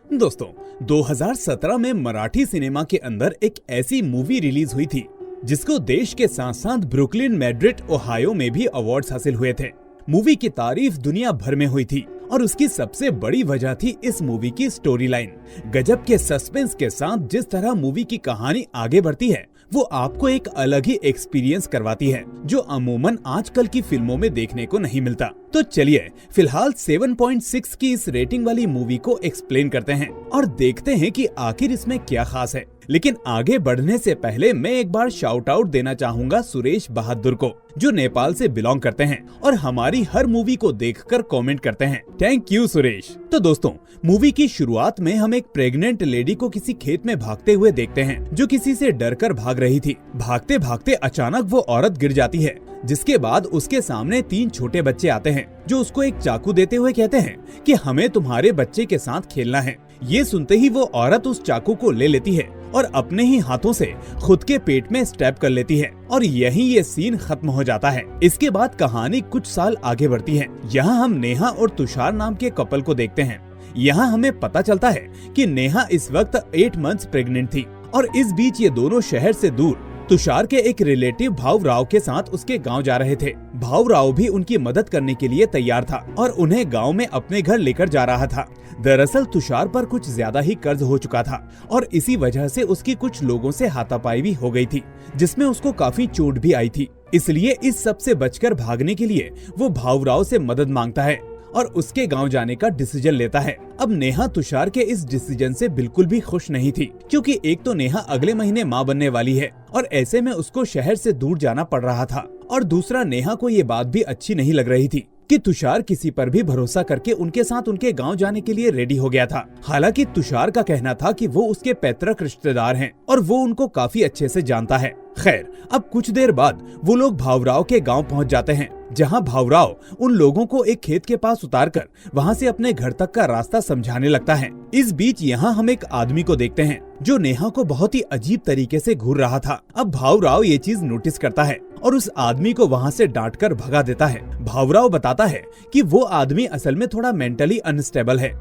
दोस्तों, 2017 में मराठी सिनेमा के अंदर एक ऐसी मूवी रिलीज हुई थी जिसको देश के साथ साथ ब्रुकलिन, मैड्रिड, ओहायो में भी अवार्ड्स हासिल हुए थे। मूवी की तारीफ दुनिया भर में हुई थी और उसकी सबसे बड़ी वजह थी इस मूवी की स्टोरी लाइन। गजब के सस्पेंस के साथ जिस तरह मूवी की कहानी आगे बढ़ती है वो आपको एक अलग ही एक्सपीरियंस करवाती है जो अमूमन आजकल की फिल्मों में देखने को नहीं मिलता। तो चलिए फिलहाल 7.6 की इस रेटिंग वाली मूवी को एक्सप्लेन करते हैं और देखते हैं कि आखिर इसमें क्या खास है। लेकिन आगे बढ़ने से पहले मैं एक बार शाउट आउट देना चाहूंगा सुरेश बहादुर को, जो नेपाल से बिलोंग करते हैं और हमारी हर मूवी को देखकर कमेंट करते हैं। Thank you Suresh. तो दोस्तों, मूवी की शुरुआत में हम एक प्रेग्नेंट लेडी को किसी खेत में भागते हुए देखते हैं जो किसी से डरकर भाग रही थी। भागते भागते अचानक वो औरत गिर जाती है, जिसके बाद उसके सामने 3 छोटे बच्चे आते हैं जो उसको एक चाकू देते हुए कहते हैं कि हमें तुम्हारे बच्चे के साथ खेलना है। ये सुनते ही वो औरत उस चाकू को ले लेती है और अपने ही हाथों से खुद के पेट में स्टैब कर लेती है और यहीं ये सीन खत्म हो जाता है। इसके बाद कहानी कुछ साल आगे बढ़ती है। यहाँ हम नेहा और तुषार नाम के कपल को देखते हैं। यहाँ हमें पता चलता है कि नेहा इस वक्त 8 मंथ्स प्रेग्नेंट थी और इस बीच ये दोनों शहर से दूर तुषार के एक रिलेटिव भाव राव के साथ उसके गांव जा रहे थे। भाव राव भी उनकी मदद करने के लिए तैयार था और उन्हें गांव में अपने घर लेकर जा रहा था। दरअसल तुषार पर कुछ ज्यादा ही कर्ज हो चुका था और इसी वजह से उसकी कुछ लोगों से हाथापाई भी हो गई थी, जिसमें उसको काफी चोट भी आई थी। इसलिए इस सब से बचकर भागने के लिए वो भाव राव से मदद मांगता है और उसके गांव जाने का डिसीजन लेता है। अब नेहा तुषार के इस डिसीजन से बिल्कुल भी खुश नहीं थी, क्योंकि एक तो नेहा अगले महीने मां बनने वाली है और ऐसे में उसको शहर से दूर जाना पड़ रहा था, और दूसरा नेहा को ये बात भी अच्छी नहीं लग रही थी कि तुषार किसी पर भी भरोसा करके उनके साथ उनके गांव जाने के लिए रेडी हो गया था। हालांकि तुषार का कहना था कि वो उसके पैतृक रिश्तेदार हैं और वो उनको काफी अच्छे से जानता है। खैर, अब कुछ देर बाद वो लोग भावराव के गांव पहुंच जाते हैं, जहां भावराव उन लोगों को एक खेत के पास उतारकर वहां से अपने घर तक का रास्ता समझाने लगता है। इस बीच यहाँ हम एक आदमी को देखते हैं जो नेहा को बहुत ही अजीब तरीके से घूर रहा था। अब भावराव ये चीज नोटिस करता है और उस आदमी को वहां से डांटकर भगा देता है। भावराव बताता है कि वो आदमी असल में थोड़ा मेंटली अनस्टेबल है।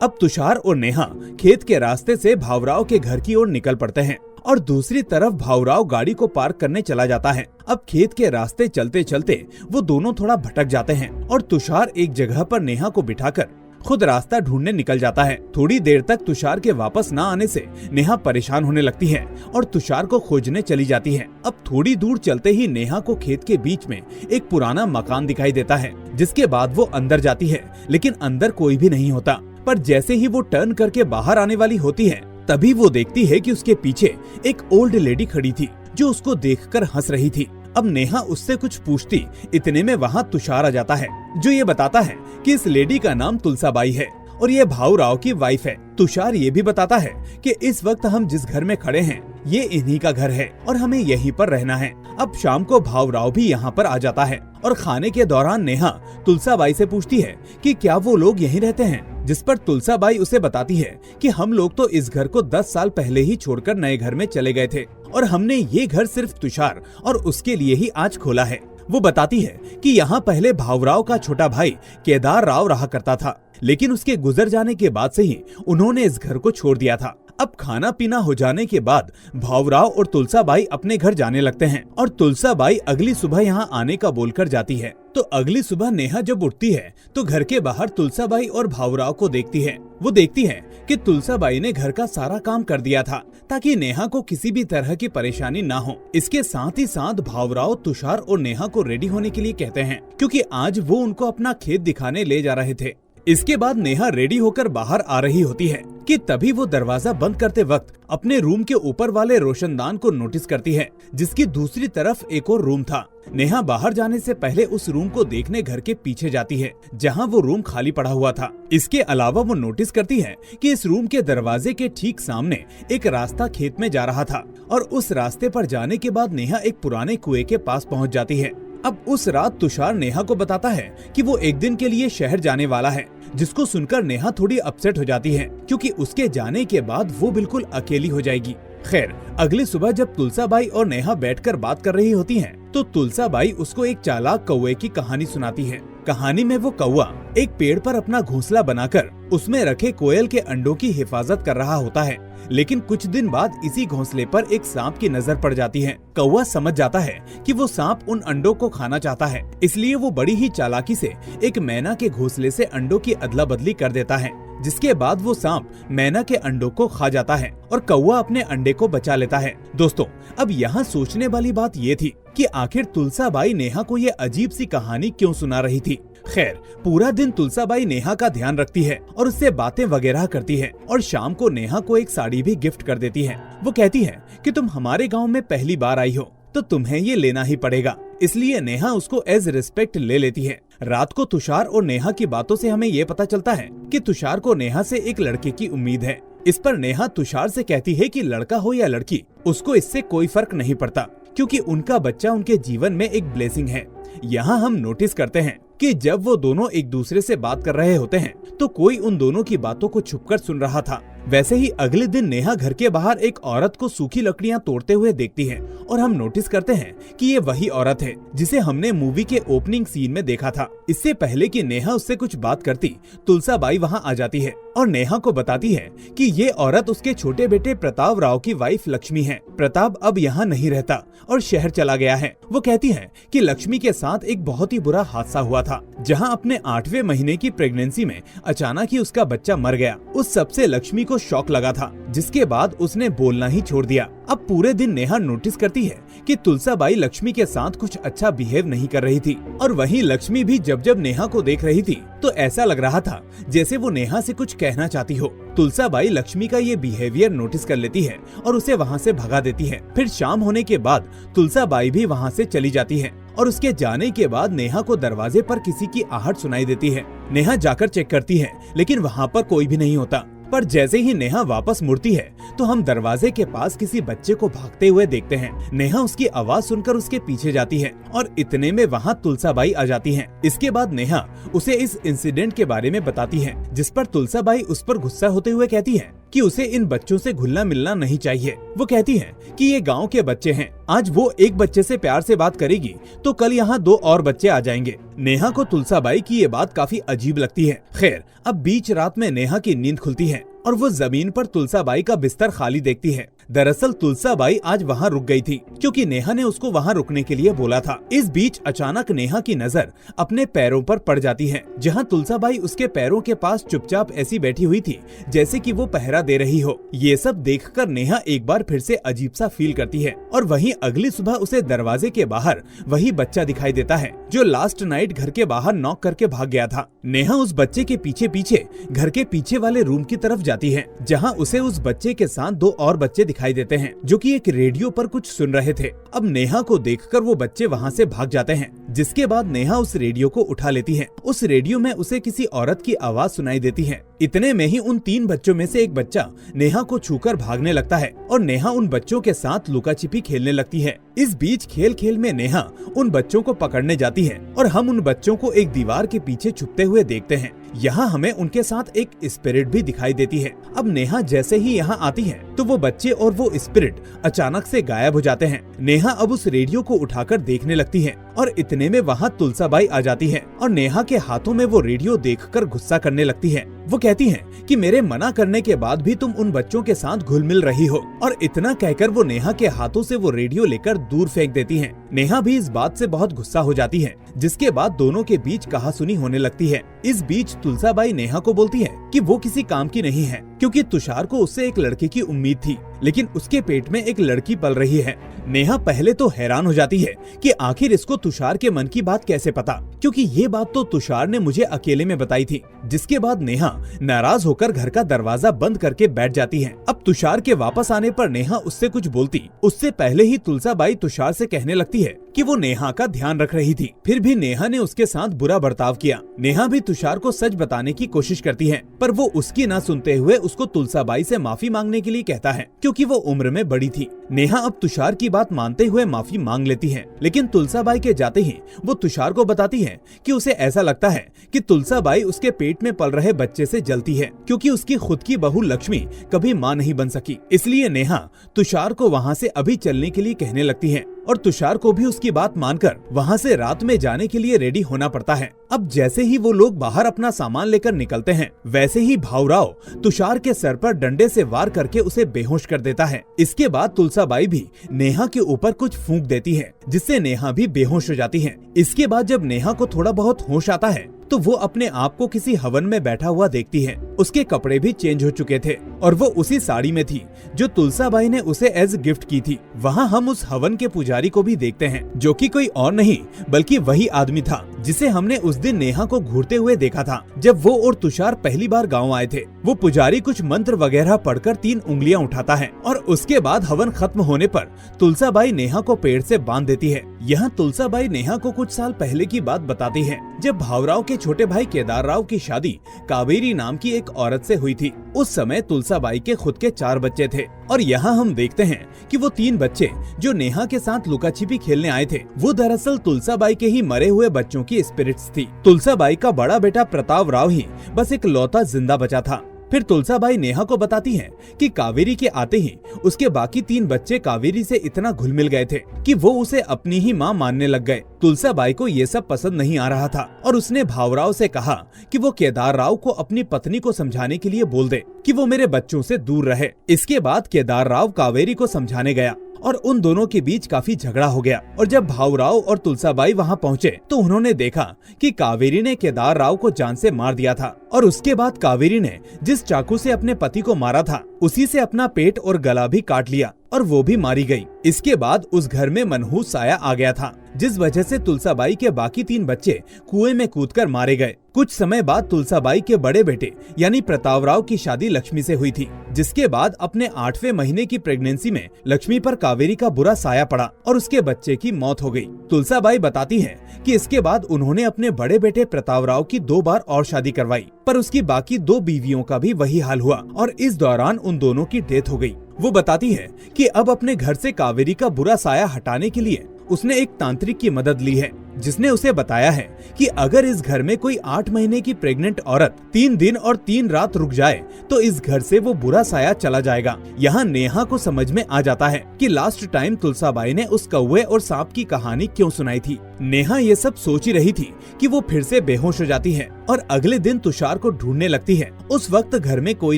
अब तुषार और नेहा खेत के रास्ते से भावराव के घर की ओर निकल पड़ते हैं और दूसरी तरफ भावराव गाड़ी को पार्क करने चला जाता है। अब खेत के रास्ते चलते चलते वो दोनों थोड़ा भटक जाते हैं और तुषार एक जगह पर नेहा को बिठाकर खुद रास्ता ढूंढने निकल जाता है। थोड़ी देर तक तुषार के वापस न आने से नेहा परेशान होने लगती है और तुषार को खोजने चली जाती है। अब थोड़ी दूर चलते ही नेहा को खेत के बीच में एक पुराना मकान दिखाई देता है, जिसके बाद वो अंदर जाती है, लेकिन अंदर कोई भी नहीं होता। पर जैसे ही वो टर्न करके बाहर आने वाली होती है, तभी वो देखती है कि उसके पीछे एक ओल्ड लेडी खड़ी थी जो उसको देखकर हंस रही थी। अब नेहा उससे कुछ पूछती, इतने में वहाँ तुषार आ जाता है जो ये बताता है कि इस लेडी का नाम तुलसाबाई है और ये भावराव की वाइफ है। तुषार ये भी बताता है कि इस वक्त हम जिस घर में खड़े हैं ये इन्हीं का घर है और हमें यहीं पर रहना है। अब शाम को भावराव भी यहाँ पर आ जाता है और खाने के दौरान नेहा तुलसाबाई से पूछती है कि क्या वो लोग यहीं रहते हैं, जिस पर तुलसाबाई उसे बताती है कि हम लोग तो इस घर को 10 साल पहले ही छोड़कर नए घर में चले गए थे और हमने ये घर सिर्फ तुषार और उसके लिए ही आज खोला है। वो बताती है कि यहाँ पहले भावराव का छोटा भाई केदार राव रहा करता था, लेकिन उसके गुजर जाने के बाद से ही उन्होंने इस घर को छोड़ दिया था। अब खाना पीना हो जाने के बाद भावराव और तुलसाबाई अपने घर जाने लगते हैं और तुलसाबाई अगली सुबह यहाँ आने का बोलकर जाती है। तो अगली सुबह नेहा जब उठती है तो घर के बाहर तुलसाबाई और भावराव को देखती है। वो देखती है कि तुलसाबाई ने घर का सारा काम कर दिया था ताकि नेहा को किसी भी तरह की परेशानी ना हो। इसके साथ ही साथ भावराव तुषार और नेहा को रेडी होने के लिए कहते हैं, क्योंकि आज वो उनको अपना खेत दिखाने ले जा रहे थे। इसके बाद नेहा रेडी होकर बाहर आ रही होती है कि तभी वो दरवाजा बंद करते वक्त अपने रूम के ऊपर वाले रोशनदान को नोटिस करती है, जिसकी दूसरी तरफ एक और रूम था। नेहा बाहर जाने से पहले उस रूम को देखने घर के पीछे जाती है, जहां वो रूम खाली पड़ा हुआ था। इसके अलावा वो नोटिस करती है कि इस रूम के दरवाजे के ठीक सामने एक रास्ता खेत में जा रहा था और उस रास्ते पर जाने के बाद नेहा एक पुराने कुएं के पास पहुंच जाती है। अब उस रात तुषार नेहा को बताता है कि वो एक दिन के लिए शहर जाने वाला है, जिसको सुनकर नेहा थोड़ी अपसेट हो जाती है, क्योंकि उसके जाने के बाद वो बिल्कुल अकेली हो जाएगी। खैर, अगली सुबह जब तुलसाबाई और नेहा बैठकर बात कर रही होती हैं, तो तुलसाबाई उसको एक चालाक कौवे की कहानी सुनाती है कहानी में वो कौवा एक पेड़ पर अपना घोंसला बनाकर उसमें रखे कोयल के अंडों की हिफाजत कर रहा होता है, लेकिन कुछ दिन बाद इसी घोंसले पर एक सांप की नजर पड़ जाती है। कौवा समझ जाता है कि वो सांप उन अंडों को खाना चाहता है, इसलिए वो बड़ी ही चालाकी से एक मैना के घोंसले से अंडों की अदला बदली कर देता है, जिसके बाद वो सांप मैना के अंडों को खा जाता है और कौवा अपने अंडे को बचा लेता है। दोस्तों, अब यहाँ सोचने वाली बात ये थी कि आखिर तुलसाबाई नेहा को ये अजीब सी कहानी क्यों सुना रही थी। खैर, पूरा दिन तुलसाबाई नेहा का ध्यान रखती है और उससे बातें वगैरह करती है और शाम को नेहा को एक साड़ी भी गिफ्ट कर देती है। वो कहती है कि तुम हमारे गांव में पहली बार आई हो तो तुम्हें ये लेना ही पड़ेगा, इसलिए नेहा उसको एज रिस्पेक्ट ले लेती है। रात को तुषार और नेहा की बातों से हमें ये पता चलता है कि तुषार को नेहा से एक लड़के की उम्मीद है। इस पर नेहा तुषार से कहती है कि लड़का हो या लड़की, उसको इससे कोई फर्क नहीं पड़ता, क्योंकि उनका बच्चा उनके जीवन में एक ब्लेसिंग है। यहाँ हम नोटिस करते हैं कि जब वो दोनों एक दूसरे से बात कर रहे होते हैं तो कोई उन दोनों की बातों को छुपकर सुन रहा था। वैसे ही अगले दिन नेहा घर के बाहर एक औरत को सूखी लकड़ियां तोड़ते हुए देखती है और हम नोटिस करते हैं कि ये वही औरत है जिसे हमने मूवी के ओपनिंग सीन में देखा था। इससे पहले कि नेहा उससे कुछ बात करती, तुलसाबाई वहां आ जाती है और नेहा को बताती है कि ये औरत उसके छोटे बेटे प्रताप राव की वाइफ लक्ष्मी है। प्रताप अब यहाँ नहीं रहता और शहर चला गया है। वो कहती है कि लक्ष्मी के साथ एक बहुत ही बुरा हादसा हुआ था, जहाँ अपने 8वें महीने की प्रेगनेंसी में अचानक ही उसका बच्चा मर गया। उस सबसे लक्ष्मी को शॉक लगा था, जिसके बाद उसने बोलना ही छोड़ दिया। अब पूरे दिन नेहा नोटिस करती है कि तुलसाबाई लक्ष्मी के साथ कुछ अच्छा बिहेव नहीं कर रही थी और वहीं लक्ष्मी भी जब जब नेहा को देख रही थी तो ऐसा लग रहा था जैसे वो नेहा से कुछ कहना चाहती हो। तुलसाबाई लक्ष्मी का ये बिहेवियर नोटिस कर लेती है और उसे वहाँ से भगा देती है। फिर शाम होने के बाद तुलसाबाई भी वहाँ से चली जाती है और उसके जाने के बाद नेहा को दरवाजे पर किसी की आहट सुनाई देती है। नेहा जाकर चेक करती है, लेकिन वहाँ पर कोई भी नहीं होता। पर जैसे ही नेहा वापस मुड़ती है तो हम दरवाजे के पास किसी बच्चे को भागते हुए देखते हैं। नेहा उसकी आवाज सुनकर उसके पीछे जाती है और इतने में वहाँ तुलसाबाई आ जाती हैं। इसके बाद नेहा उसे इस इंसिडेंट के बारे में बताती है, जिस पर तुलसाबाई उस पर गुस्सा होते हुए कहती है कि उसे इन बच्चों से घुलना मिलना नहीं चाहिए। वो कहती है कि ये गांव के बच्चे हैं, आज वो एक बच्चे से प्यार से बात करेगी तो कल यहाँ 2 और बच्चे आ जाएंगे। नेहा को तुलसाबाई की ये बात काफी अजीब लगती है। खैर, अब बीच रात में नेहा की नींद खुलती है और वो जमीन पर तुलसाबाई का बिस्तर खाली देखती है। दरअसल तुलसाबाई आज वहाँ रुक गई थी क्योंकि नेहा ने उसको वहाँ रुकने के लिए बोला था। इस बीच अचानक नेहा की नजर अपने पैरों पर पड़ जाती है, जहाँ तुलसाबाई उसके पैरों के पास चुपचाप ऐसी बैठी हुई थी जैसे कि वो पहरा दे रही हो। ये सब देखकर नेहा एक बार फिर से अजीब सा फील करती है और वहीं अगली सुबह उसे दरवाजे के बाहर वही बच्चा दिखाई देता है जो लास्ट नाइट घर के बाहर नॉक करके भाग गया था। नेहा उस बच्चे के पीछे पीछे घर के पीछे वाले रूम की तरफ जाती है, जहाँ उसे उस बच्चे के साथ 2 और बच्चे दिखाई देते हैं जो कि एक रेडियो पर कुछ सुन रहे थे। अब नेहा को देखकर वो बच्चे वहाँ से भाग जाते हैं, जिसके बाद नेहा उस रेडियो को उठा लेती है। उस रेडियो में उसे किसी औरत की आवाज सुनाई देती है। इतने में ही उन 3 बच्चों में से एक बच्चा नेहा को छूकर भागने लगता है और नेहा उन बच्चों के साथ लुका छिपी खेलने लगती है। इस बीच खेल खेल में नेहा उन बच्चों को पकड़ने जाती है और हम उन बच्चों को एक दीवार के पीछे छुपते हुए देखते हैं। यहाँ हमें उनके साथ एक स्पिरिट भी दिखाई देती है। अब नेहा जैसे ही यहाँ आती है तो वो बच्चे और वो स्पिरिट अचानक से गायब हो जाते हैं। नेहा अब उस रेडियो को उठाकर देखने लगती है और इतने में वहाँ तुलसाबाई आ जाती है और नेहा के हाथों में वो रेडियो देखकर गुस्सा करने लगती है। वो कहती है कि मेरे मना करने के बाद भी तुम उन बच्चों के साथ घुल मिल रही हो, और इतना कहकर वो नेहा के हाथों से वो रेडियो लेकर दूर फेंक देती है। नेहा भी इस बात से बहुत गुस्सा हो जाती है, जिसके बाद दोनों के बीच कहासुनी होने लगती है। इस बीच तुलसाबाई नेहा को बोलती है कि वो किसी काम की नहीं है, क्योंकि तुषार को उससे एक लड़के की उम्मीद थी, लेकिन उसके पेट में एक लड़की पल रही है। नेहा पहले तो हैरान हो जाती है कि आखिर इसको तुषार के मन की बात कैसे पता, क्योंकि ये बात तो तुषार ने मुझे अकेले में बताई थी। जिसके बाद नेहा नाराज होकर घर का दरवाजा बंद करके बैठ जाती है। अब तुषार के वापस आने पर नेहा उससे कुछ बोलती उससे पहले ही तुलसाबाई तुषार से कहने लगती है कि वो नेहा का ध्यान रख रही थी, फिर भी नेहा ने उसके साथ बुरा बर्ताव किया। नेहा भी तुषार को सच बताने की कोशिश करती है, पर वो उसकी ना सुनते हुए उसको तुलसाबाई से माफी मांगने के लिए कहता है, क्योंकि वो उम्र में बड़ी थी। नेहा अब तुषार की बात मानते हुए माफी मांग लेती है, लेकिन तुलसाबाई के जाते ही वो तुषार को बताती है कि उसे ऐसा लगता है कि तुलसाबाई उसके पेट में पल रहे बच्चे से जलती है, क्योंकि उसकी खुद की बहू लक्ष्मी कभी माँ नहीं बन सकी। इसलिए नेहा तुषार को वहाँ से अभी चलने के लिए कहने लगती है और तुषार को भी उसकी बात मानकर वहाँ से रात में जाने के लिए रेडी होना पड़ता है। अब जैसे ही वो लोग बाहर अपना सामान लेकर निकलते हैं, वैसे ही भावराव तुषार के सर पर डंडे से वार करके उसे बेहोश कर देता है। इसके बाद तुलसाबाई भी नेहा के ऊपर कुछ फूंक देती है, जिससे नेहा भी बेहोश हो जाती है। इसके बाद जब नेहा को थोड़ा बहुत होश आता है तो वो अपने आप को किसी हवन में बैठा हुआ देखती है। उसके कपड़े भी चेंज हो चुके थे और वो उसी साड़ी में थी जो तुलसाबाई ने उसे एज गिफ्ट की थी। वहाँ हम उस हवन के पुजारी को भी देखते हैं, जो कि कोई और नहीं बल्कि वही आदमी था जिसे हमने उस दिन नेहा को घूरते हुए देखा था जब वो और तुषार पहली बार गाँव आए थे। वो पुजारी कुछ मंत्र वगैरह पढ़कर 3 उंगलियां उठाता है और उसके बाद हवन खत्म होने पर तुलसाबाई नेहा को पेड़ से बांध देती है। यहाँ तुलसाबाई नेहा को कुछ साल पहले की बात बताती है, जब भावराव के छोटे भाई केदार राव की शादी कावेरी नाम की एक औरत से हुई थी। उस समय तुलसाबाई के खुद के 4 बच्चे थे और यहाँ हम देखते हैं कि वो 3 बच्चे जो नेहा के साथ लुका छिपी खेलने आए थे, वो दरअसल तुलसाबाई के ही मरे हुए बच्चों की स्पिरिट्स थी। तुलसाबाई का बड़ा बेटा प्रताप राव ही बस एक लौता जिंदा बचा था। फिर तुलसाबाई नेहा को बताती हैं कि कावेरी के आते ही उसके बाकी 3 बच्चे कावेरी से इतना घुल मिल गए थे कि वो उसे अपनी ही मां मानने लग गए। तुलसाबाई को ये सब पसंद नहीं आ रहा था और उसने भावराव से कहा कि वो केदार राव को अपनी पत्नी को समझाने के लिए बोल दे कि वो मेरे बच्चों से दूर रहे। इसके बाद केदार राव कावेरी को समझाने गया और उन दोनों के बीच काफी झगड़ा हो गया। और जब भावराव और तुलसाबाई वहां पहुंचे तो उन्होंने देखा कि कावेरी ने केदार राव को जान से मार दिया था और उसके बाद कावेरी ने जिस चाकू से अपने पति को मारा था उसी से अपना पेट और गला भी काट लिया और वो भी मारी गई। इसके बाद उस घर में मनहूस साया आ गया था, जिस वजह से तुलसाबाई के बाकी 3 बच्चे कुएं में कूदकर मारे गए। कुछ समय बाद तुलसाबाई के बड़े बेटे यानी प्रताप राव की शादी लक्ष्मी से हुई थी, जिसके बाद अपने 8वें महीने की प्रेगनेंसी में लक्ष्मी पर कावेरी का बुरा साया पड़ा और उसके बच्चे की मौत हो गई। तुलसाबाई बताती है कि इसके बाद उन्होंने अपने बड़े बेटे प्रताप राव की 2 बार और शादी करवाई, पर उसकी बाकी 2 बीवियों का भी वही हाल हुआ और इस दौरान उन दोनों की डेथ हो गई। वो बताती है कि अब अपने घर से कावेरी का बुरा साया हटाने के लिए उसने एक तांत्रिक की मदद ली है, जिसने उसे बताया है कि अगर इस घर में कोई 8 महीने की प्रेग्नेंट औरत 3 दिन और 3 रात रुक जाए तो इस घर से वो बुरा साया चला जाएगा। यहाँ नेहा को समझ में आ जाता है कि लास्ट टाइम तुलसाबाई ने उस कौवे और सांप की कहानी क्यों सुनाई थी। नेहा ये सब सोच ही रही थी कि वो फिर से बेहोश हो जाती है और अगले दिन तुषार को ढूंढने लगती है। उस वक्त घर में कोई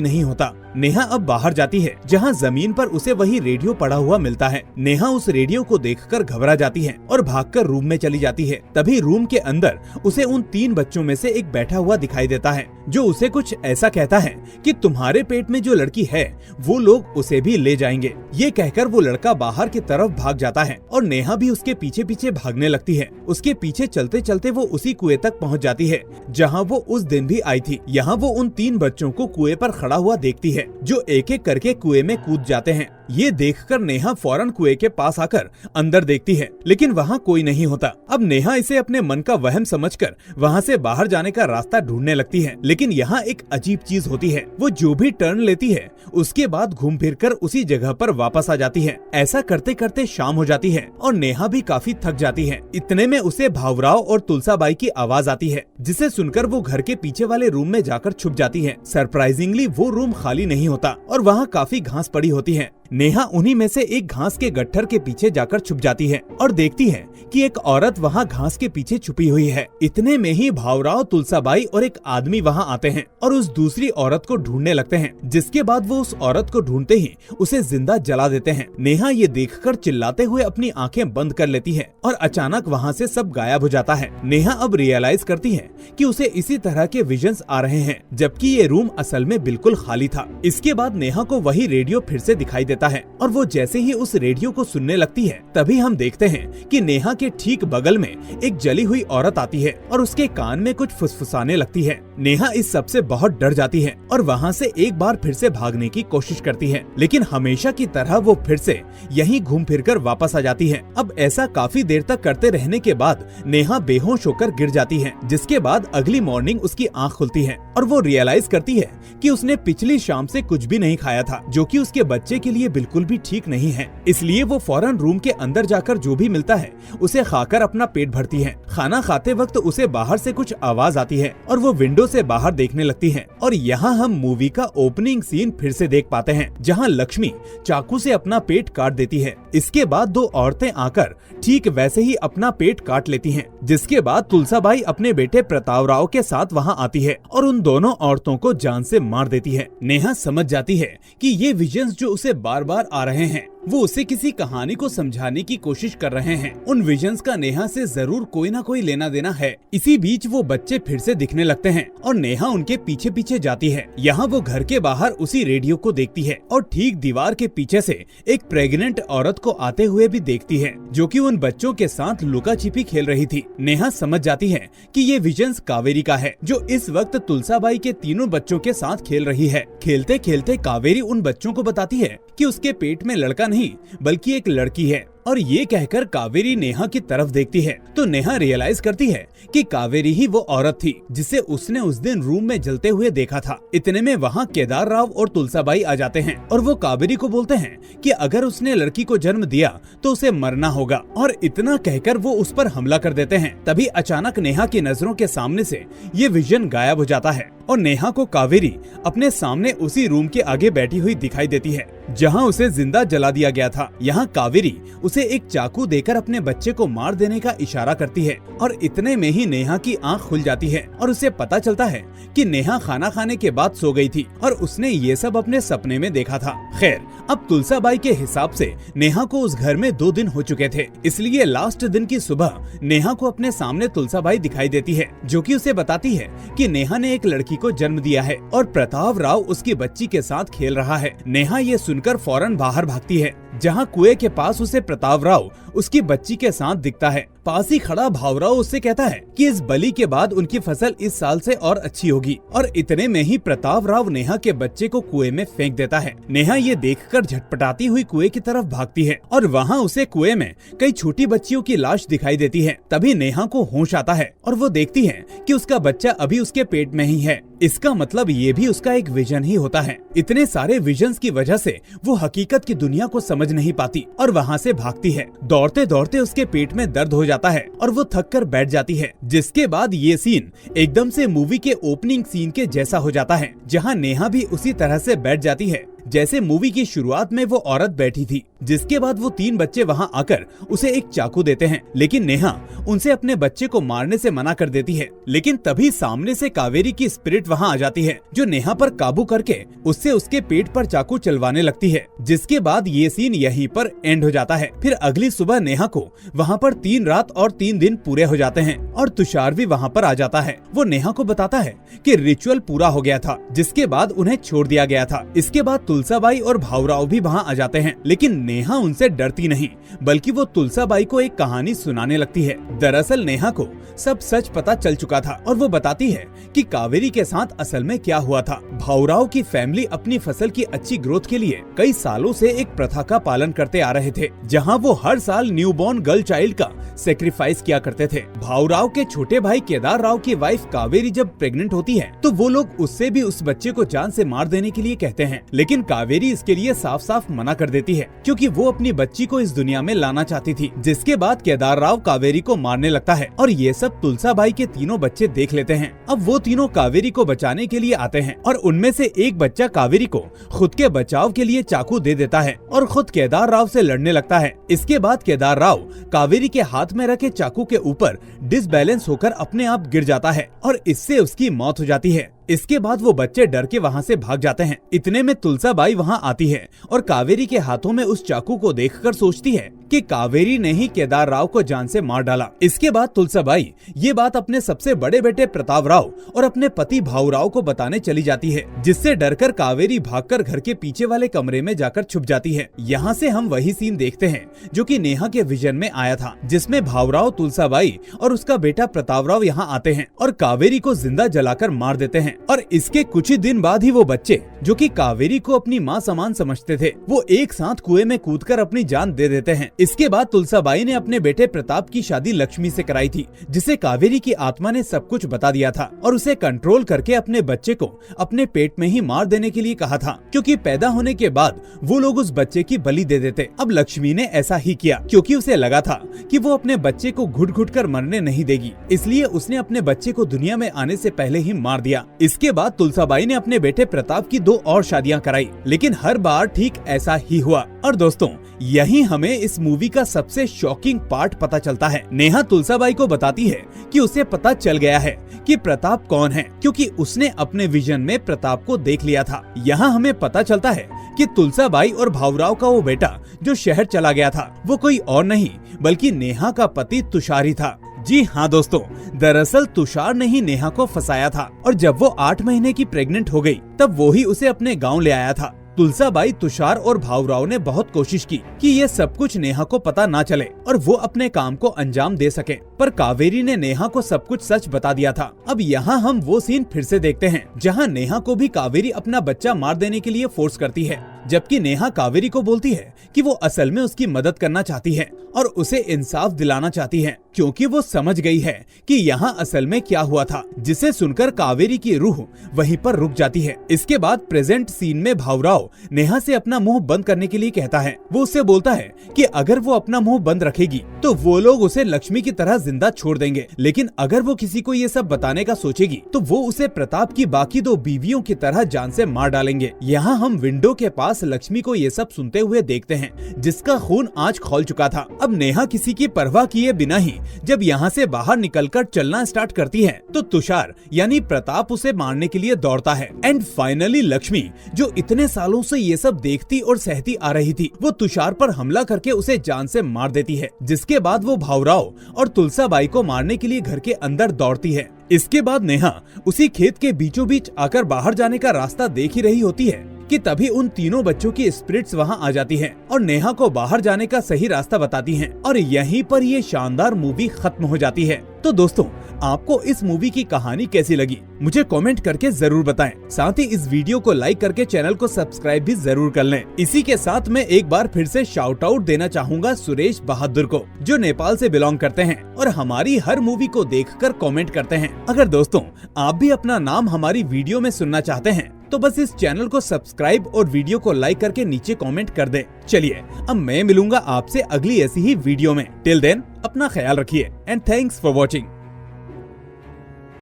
नहीं होता। नेहा अब बाहर जाती है, जहाँ जमीन पर उसे वही रेडियो पड़ा हुआ मिलता है। नेहा उस रेडियो को देखकर घबरा जाती है और भागकर रूम में चली जाती है। तभी रूम के अंदर उसे उन 3 बच्चों में से एक बैठा हुआ दिखाई देता है, जो उसे कुछ ऐसा कहता है कि तुम्हारे पेट में जो लड़की है वो लोग उसे भी ले जाएंगे। ये कहकर वो लड़का बाहर की तरफ भाग जाता है और नेहा भी उसके पीछे पीछे भागने लगती है। उसके पीछे चलते चलते वो उसी कुएं तक पहुंच जाती है जहां वो उस दिन भी आई थी। यहाँ वो उन 3 बच्चों को कुएं पर खड़ा हुआ देखती है, जो एक एक करके कुएं में कूद जाते हैं। ये देखकर नेहा फौरन कुएं के पास आकर अंदर देखती है, लेकिन वहाँ कोई नहीं होता। अब नेहा इसे अपने मन का वहम समझकर वहाँ से बाहर जाने का रास्ता ढूंढने लगती है, लेकिन यहाँ एक अजीब चीज होती है। वो जो भी टर्न लेती है उसके बाद घूम फिरकर उसी जगह पर वापस आ जाती है। ऐसा करते करते शाम हो जाती है और नेहा भी काफी थक जाती है। इतने में उसे भावराव और तुलसाबाई की आवाज आती है, जिसे सुनकर वो घर के पीछे वाले रूम में जाकर छुप जाती है। सरप्राइजिंगली वो रूम खाली नहीं होता और वहाँ काफी घास पड़ी होती है। नेहा उन्हीं में से एक घास के गट्ठर के पीछे जाकर छुप जाती है और देखती है कि एक औरत वहाँ घास के पीछे छुपी हुई है। इतने में ही भावराव, तुलसाबाई और एक आदमी वहाँ आते हैं और उस दूसरी औरत को ढूंढने लगते हैं, जिसके बाद वो उस औरत को ढूंढते ही उसे जिंदा जला देते हैं। नेहा ये देखकर चिल्लाते हुए अपनी आंखें बंद कर लेती है और अचानक वहाँ से सब गायब हो जाता है। नेहा अब रियलाइज करती है कि उसे इसी तरह के विजन्स आ रहे हैं, जबकि ये रूम असल में बिल्कुल खाली था। इसके बाद नेहा को वही रेडियो फिर से दिखाई देता है और वो जैसे ही उस रेडियो को सुनने लगती है, तभी हम देखते हैं कि नेहा के ठीक बगल में एक जली हुई औरत आती है और उसके कान में कुछ फुसफुसाने लगती है। नेहा इस सब से बहुत डर जाती है और वहाँ से एक बार फिर से भागने की कोशिश करती है, लेकिन हमेशा की तरह वो फिर से यहीं घूम फिरकर वापस आ जाती है। अब ऐसा काफी देर तक करते रहने के बाद नेहा बेहोश होकर गिर जाती है, जिसके बाद अगली मॉर्निंग उसकी आँख खुलती है और वो रियलाइज करती है कि उसने पिछली शाम से कुछ भी नहीं खाया था, जो कि उसके बच्चे के लिए बिल्कुल भी ठीक नहीं है। इसलिए वो फौरन रूम के अंदर जाकर जो भी मिलता है उसे खाकर अपना पेट भरती है। खाना खाते वक्त उसे बाहर से कुछ आवाज आती है और वो विंडो विंडो से बाहर देखने लगती हैं और यहाँ हम मूवी का ओपनिंग सीन फिर से देख पाते हैं, जहाँ लक्ष्मी चाकू से अपना पेट काट देती है। इसके बाद दो औरतें आकर ठीक वैसे ही अपना पेट काट लेती हैं, जिसके बाद तुलसाबाई अपने बेटे प्रताप राव के साथ वहाँ आती है और उन दोनों औरतों को जान से मार देती है। नेहा समझ जाती है कि ये विजन्स जो उसे बार बार आ रहे हैं वो उसे किसी कहानी को समझाने की कोशिश कर रहे हैं। उन विजन्स का नेहा से जरूर कोई ना कोई लेना देना है। इसी बीच वो बच्चे फिर से दिखने लगते हैं और नेहा उनके पीछे पीछे जाती है। यहाँ वो घर के बाहर उसी रेडियो को देखती है और ठीक दीवार के पीछे से एक प्रेग्नेंट औरत को आते हुए भी देखती है, जो कि उन बच्चों के साथ लुका छिपी खेल रही थी। नेहा समझ जाती है कि ये विजन्स कावेरी का है, जो इस वक्त तुलसाबाई के तीनों बच्चों के साथ खेल रही है। खेलते खेलते कावेरी उन बच्चों को बताती है कि उसके पेट में लड़का नहीं बल्कि एक लड़की है, और ये कहकर कावेरी नेहा की तरफ देखती है तो नेहा रियलाइज करती है कि कावेरी ही वो औरत थी जिसे उसने उस दिन रूम में जलते हुए देखा था। इतने में वहाँ केदार राव और तुलसाबाई आ जाते हैं और वो कावेरी को बोलते हैं कि अगर उसने लड़की को जन्म दिया तो उसे मरना होगा, और इतना कहकर वो उस पर हमला कर देते हैं। तभी अचानक नेहा की नजरों के सामने से ये विजन गायब हो जाता है और नेहा को कावेरी अपने सामने उसी रूम के आगे बैठी हुई दिखाई देती है जहां उसे जिंदा जला दिया गया था। यहाँ कावेरी उसे एक चाकू देकर अपने बच्चे को मार देने का इशारा करती है और इतने में ही नेहा की आंख खुल जाती है और उसे पता चलता है कि नेहा खाना खाने के बाद सो गई थी और उसने ये सब अपने सपने में देखा था। खैर, अब तुलसाबाई के हिसाब से नेहा को उस घर में 2 दिन हो चुके थे, इसलिए लास्ट दिन की सुबह नेहा को अपने सामने तुलसाबाई दिखाई देती है, जो कि उसे बताती है कि नेहा ने एक लड़की को जन्म दिया है और प्रताप राव उसकी बच्ची के साथ खेल रहा है। नेहा ये सुनकर फौरन बाहर भागती है, जहाँ कुएं के पास उसे प्रताप राव उसकी बच्ची के साथ दिखता है। पास ही खड़ा भावराव उससे कहता है कि इस बलि के बाद उनकी फसल इस साल से और अच्छी होगी, और इतने में ही प्रताप राव नेहा के बच्चे को कुएं में फेंक देता है। नेहा ये देखकर झटपटाती हुई कुएं की तरफ भागती है और वहाँ उसे कुएं में कई छोटी बच्चियों की लाश दिखाई देती है। तभी नेहा को होश आता है और वो देखती है कि उसका बच्चा अभी उसके पेट में ही है। इसका मतलब ये भी उसका एक विजन ही होता है। इतने सारे विजन्स की वजह से वो हकीकत की दुनिया को समझ नहीं पाती और वहाँ से भागती है। दौड़ते दौड़ते उसके पेट में दर्द हो जाता है और वो थक कर बैठ जाती है, जिसके बाद ये सीन एकदम से मूवी के ओपनिंग सीन के जैसा हो जाता है, जहाँ नेहा भी उसी तरह से बैठ जाती है जैसे मूवी की शुरुआत में वो औरत बैठी थी। जिसके बाद वो 3 बच्चे वहाँ आकर उसे एक चाकू देते हैं, लेकिन नेहा उनसे अपने बच्चे को मारने से मना कर देती है। लेकिन तभी सामने से कावेरी की स्पिरिट वहाँ आ जाती है, जो नेहा पर काबू करके उससे उसके पेट पर चाकू चलवाने लगती है। जिसके बाद ये सीन यहीं पर एंड हो जाता है। फिर अगली सुबह नेहा को वहाँ पर 3 रात और 3 दिन पूरे हो जाते हैं और तुषार भी वहाँ पर आ जाता है। वो नेहा को बताता है कि रिचुअल पूरा हो गया था, जिसके बाद उन्हें छोड़ दिया गया था। इसके बाद तुलसाबाई और भावराव भी वहाँ आ जाते हैं, लेकिन नेहा उनसे डरती नहीं, बल्कि वो तुलसाबाई को एक कहानी सुनाने लगती है। दरअसल नेहा को सब सच पता चल चुका था और वो बताती है कि कावेरी के साथ असल में क्या हुआ था। भावराव की फैमिली अपनी फसल की अच्छी ग्रोथ के लिए कई सालों से एक प्रथा का पालन करते आ रहे थे, जहाँ वो हर साल न्यूबॉर्न गर्ल चाइल्ड का सेक्रीफाइस किया करते थे। भावराव के छोटे भाई केदार राव की वाइफ कावेरी जब प्रेग्नेंट होती है तो वो लोग उससे भी उस बच्चे को जान से मार देने के लिए कहते हैं, लेकिन कावेरी इसके लिए साफ साफ मना कर देती है, क्योंकि वो अपनी बच्ची को इस दुनिया में लाना चाहती थी। जिसके बाद केदार राव कावेरी को मारने लगता है और ये सब तुलसाबाई के तीनों बच्चे देख लेते हैं। अब वो तीनों कावेरी को बचाने के लिए आते हैं और उनमें से एक बच्चा कावेरी को खुद के बचाव के लिए चाकू दे देता है और खुद केदार राव से लड़ने लगता है। इसके बाद केदार राव कावेरी के हाथ में रखे चाकू के ऊपर डिसबैलेंस होकर अपने आप गिर जाता है और इससे उसकी मौत हो जाती है। इसके बाद वो बच्चे डर के वहाँ से भाग जाते हैं। इतने में तुलसाबाई वहाँ आती है और कावेरी के हाथों में उस चाकू को देखकर सोचती है कि कावेरी ने ही केदार राव को जान से मार डाला। इसके बाद तुलसाबाई ये बात अपने सबसे बड़े बेटे प्रताप राव और अपने पति भावराव को बताने चली जाती है, जिससे डरकर कावेरी भागकर घर के पीछे वाले कमरे में जाकर छुप जाती है। यहाँ से हम वही सीन देखते हैं जो कि नेहा के विजन में आया था, जिसमें भावराव, तुलसाबाई और उसका बेटा प्रताप राव यहाँ आते हैं और कावेरी को जिंदा जलाकर मार देते हैं। और इसके कुछ ही दिन बाद ही वो बच्चे जो कि कावेरी को अपनी माँ समान समझते थे, वो एक साथ कुएं में कूदकर अपनी जान दे देते हैं। इसके बाद तुलसाबाई ने अपने बेटे प्रताप की शादी लक्ष्मी से कराई थी, जिसे कावेरी की आत्मा ने सब कुछ बता दिया था और उसे कंट्रोल करके अपने बच्चे को अपने पेट में ही मार देने के लिए कहा था, क्योंकि पैदा होने के बाद वो लोग उस बच्चे की बलि दे देते। अब लक्ष्मी ने ऐसा ही किया, क्योंकि उसे लगा था कि वो अपने बच्चे को घुट-घुट कर मरने नहीं देगी, इसलिए उसने अपने बच्चे को दुनिया में आने से पहले ही मार दिया। इसके बाद तुलसाबाई ने अपने बेटे प्रताप की 2 और शादियां कराई, लेकिन हर बार ठीक ऐसा ही हुआ। और दोस्तों, यही हमें इस मूवी का सबसे शॉकिंग पार्ट पता चलता है। नेहा तुलसाबाई को बताती है कि उसे पता चल गया है कि प्रताप कौन है, क्योंकि उसने अपने विजन में प्रताप को देख लिया था। यहाँ हमें पता चलता है कि तुलसाबाई और भाऊराव का वो बेटा जो शहर चला गया था, वो कोई और नहीं बल्कि नेहा का पति तुषार ही था। जी हाँ दोस्तों, दरअसल तुषार ने ही नेहा को फंसाया था और जब वो 8 महीने की प्रेग्नेंट हो गई, तब वो ही उसे अपने गांव ले आया था। तुलसाबाई, तुषार और भाऊराव ने बहुत कोशिश की कि ये सब कुछ नेहा को पता ना चले और वो अपने काम को अंजाम दे सके, पर कावेरी ने नेहा को सब कुछ सच बता दिया था। अब यहाँ हम वो सीन फिर से देखते हैं जहाँ नेहा को भी कावेरी अपना बच्चा मार देने के लिए फोर्स करती है, जबकि नेहा कावेरी को बोलती है कि वो असल में उसकी मदद करना चाहती है और उसे इंसाफ दिलाना चाहती है, क्योंकि वो समझ गई है कि यहाँ असल में क्या हुआ था, जिसे सुनकर कावेरी की रूह वहीं पर रुक जाती है। इसके बाद प्रेजेंट सीन में भाऊराव नेहा से अपना मुंह बंद करने के लिए कहता है। वो उससे बोलता है कि अगर वो अपना मुंह बंद रखेगी तो वो लोग उसे लक्ष्मी की तरह जिंदा छोड़ देंगे, लेकिन अगर वो किसी को ये सब बताने का सोचेगी तो वो उसे प्रताप की बाकी 2 बीवियों की तरह जान से मार डालेंगे। यहाँ हम विंडो के पास लक्ष्मी को ये सब सुनते हुए देखते हैं, जिसका खून आज खौल चुका था। अब नेहा किसी की परवाह किए बिना ही जब यहाँ से बाहर निकलकर चलना स्टार्ट करती है, तो तुषार यानी प्रताप उसे मारने के लिए दौड़ता है। एंड फाइनली लक्ष्मी, जो इतने सालों से ये सब देखती और सहती आ रही थी, वो तुषार पर हमला करके उसे जान से मार देती है, जिसके बाद वो भाऊराव और तुलसाबाई को मारने के लिए घर के अंदर दौड़ती है। इसके बाद नेहा उसी खेत के बीचों बीच आकर बाहर जाने का रास्ता देख ही रही होती है कि तभी उन तीनों बच्चों की स्पिरिट्स वहां आ जाती हैं और नेहा को बाहर जाने का सही रास्ता बताती हैं और यहीं पर ये शानदार मूवी खत्म हो जाती है। तो दोस्तों, आपको इस मूवी की कहानी कैसी लगी मुझे कमेंट करके जरूर बताएं। साथ ही इस वीडियो को लाइक करके चैनल को सब्सक्राइब भी जरूर कर लें। इसी के साथ मैं एक बार फिर से शाउट आउट देना चाहूँगा सुरेश बहादुर को, जो नेपाल से बिलोंग करते हैं और हमारी हर मूवी को देखकर कमेंट करते हैं। अगर दोस्तों आप भी अपना नाम हमारी वीडियो में सुनना चाहते हैं तो बस इस चैनल को सब्सक्राइब और वीडियो को लाइक करके नीचे कमेंट कर दें। चलिए, अब मैं मिलूंगा आपसे अगली ऐसी ही वीडियो में। टिल देन अपना ख्याल रखिए एंड थैंक्स फॉर वॉचिंग।